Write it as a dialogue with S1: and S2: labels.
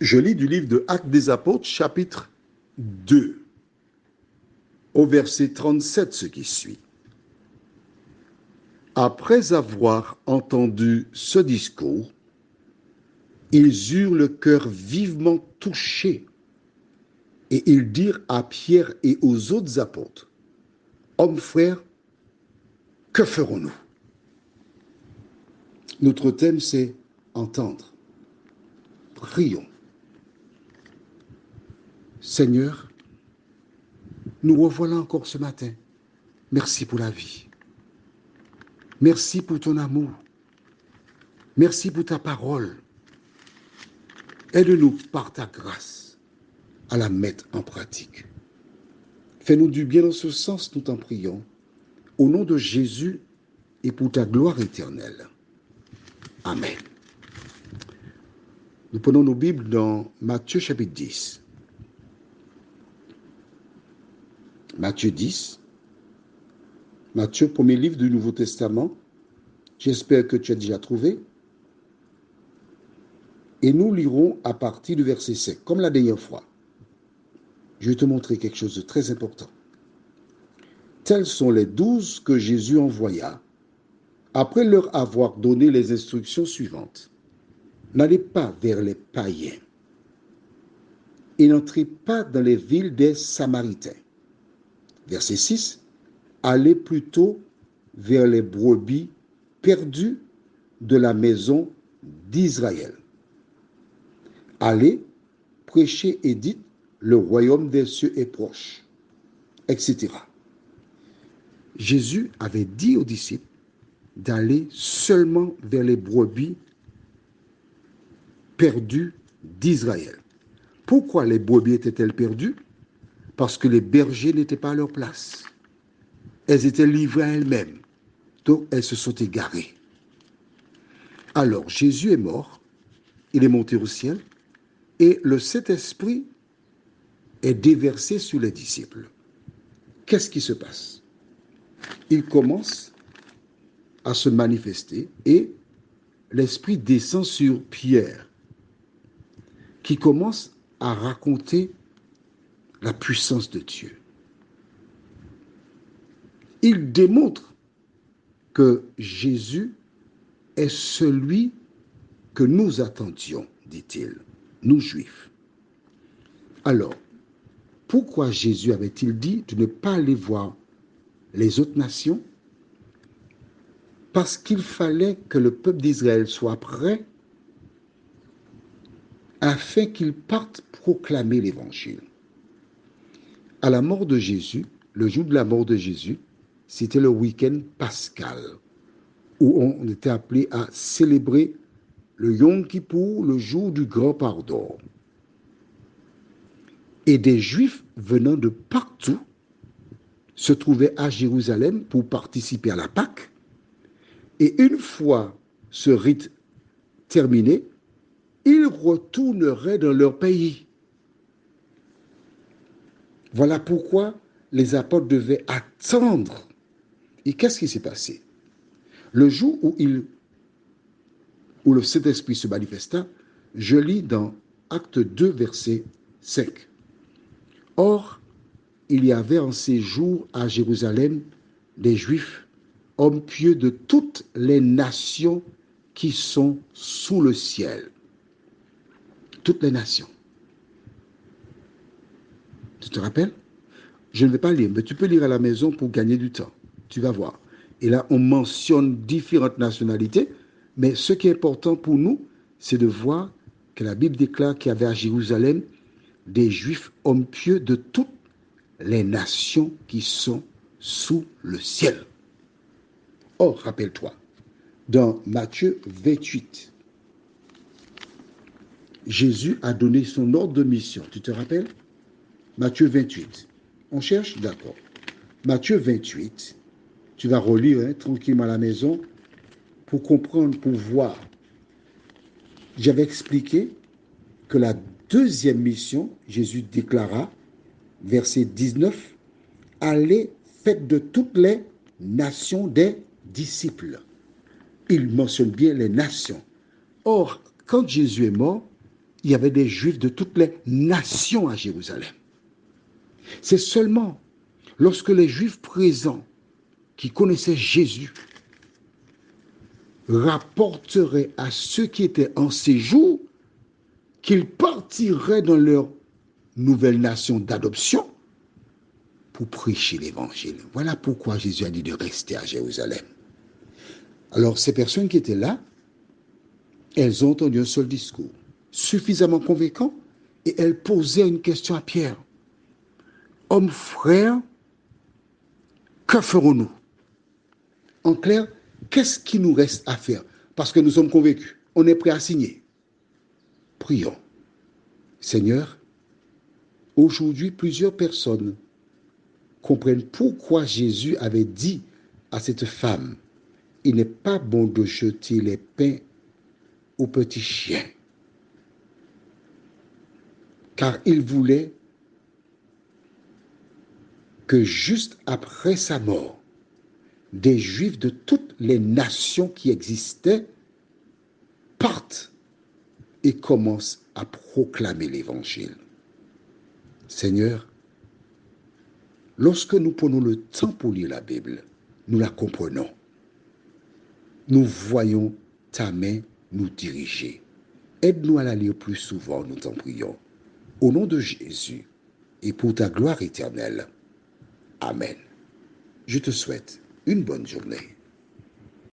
S1: Je lis du livre de Actes des Apôtres, chapitre 2, au verset 37, ce qui suit. Après avoir entendu ce discours, ils eurent le cœur vivement touché et ils dirent à Pierre et aux autres apôtres, « Hommes frères, que ferons-nous » Notre thème, c'est entendre. Prions. Seigneur, nous revoilà encore ce matin. Merci pour la vie. Merci pour ton amour. Merci pour ta parole. Aide-nous par ta grâce à la mettre en pratique. Fais-nous du bien dans ce sens, nous t'en prions. Au nom de Jésus et pour ta gloire éternelle. Amen. Nous prenons nos Bibles dans Matthieu chapitre 10. Matthieu 10. Matthieu, premier livre du Nouveau Testament. J'espère que tu as déjà trouvé. Et nous lirons à partir du verset 5, comme la dernière fois. Je vais te montrer quelque chose de très important. Tels sont les 12 que Jésus envoya, après leur avoir donné les instructions suivantes. N'allez pas vers les païens et n'entrez pas dans les villes des Samaritains. Verset 6. Allez plutôt vers les brebis perdues de la maison d'Israël. Allez, prêchez et dites, le royaume des cieux est proche, etc. Jésus avait dit aux disciples d'aller seulement vers les brebis perdues d'Israël. Pourquoi les brebis étaient-elles perdues? Parce que les bergers n'étaient pas à leur place. Elles étaient livrées à elles-mêmes. Donc, elles se sont égarées. Alors, Jésus est mort, il est monté au ciel, et le Saint-Esprit est déversé sur les disciples. Qu'est-ce qui se passe? Il commence à se manifester et l'Esprit descend sur Pierre, qui commence à raconter la puissance de Dieu. Il démontre que Jésus est celui que nous attendions, dit-il, nous Juifs. Alors, pourquoi Jésus avait-il dit de ne pas aller voir les autres nations? Parce qu'il fallait que le peuple d'Israël soit prêt afin qu'il parte proclamer l'Évangile. À la mort de Jésus, le jour de la mort de Jésus, c'était le week-end pascal, où on était appelé à célébrer le Yom Kippour, le jour du grand pardon. Et des Juifs venant de partout se trouvaient à Jérusalem pour participer à la Pâque. Et une fois ce rite terminé, ils retourneraient dans leur pays. Voilà pourquoi les apôtres devaient attendre. Et qu'est-ce qui s'est passé? Le jour où le Saint-Esprit se manifesta, je lis dans Acte 2, verset 5. Or, il y avait en ces jours à Jérusalem des Juifs, hommes pieux de toutes les nations qui sont sous le ciel. Toutes les nations. Tu te rappelles? Je ne vais pas lire, mais tu peux lire à la maison pour gagner du temps. Tu vas voir. Et là, on mentionne différentes nationalités, mais ce qui est important pour nous, c'est de voir que la Bible déclare qu'il y avait à Jérusalem des Juifs hommes pieux de toutes les nations qui sont sous le ciel. Or, rappelle-toi, dans Matthieu 28, Jésus a donné son ordre de mission. Tu te rappelles? Matthieu 28. On cherche? D'accord. Matthieu 28, tu vas relire tranquillement à la maison pour comprendre, pour voir. J'avais expliqué que la deuxième mission, Jésus déclara, verset 19, « Allez, faites de toutes les nations des disciples. » Il mentionne bien les nations. Or, quand Jésus est mort, il y avait des Juifs de toutes les nations à Jérusalem. C'est seulement lorsque les Juifs présents qui connaissaient Jésus rapporteraient à ceux qui étaient en séjour qu'ils partiraient dans leur nouvelle nation d'adoption pour prêcher l'évangile. Voilà pourquoi Jésus a dit de rester à Jérusalem. Alors, ces personnes qui étaient là, elles ont entendu un seul discours, suffisamment convaincant, et elles posaient une question à Pierre. Homme frère, que ferons-nous? En clair, qu'est-ce qui nous reste à faire? Parce que nous sommes convaincus, on est prêt à signer. Prions. Seigneur, aujourd'hui, plusieurs personnes comprennent pourquoi Jésus avait dit à cette femme, il n'est pas bon de jeter les pains aux petits chiens. Car il voulait que juste après sa mort, des Juifs de toutes les nations qui existaient partent et commencent à proclamer l'Évangile. Seigneur, lorsque nous prenons le temps pour lire la Bible, nous la comprenons. Nous voyons ta main nous diriger. Aide-nous à la lire plus souvent, nous t'en prions. Au nom de Jésus et pour ta gloire éternelle. Amen. Je te souhaite une bonne journée.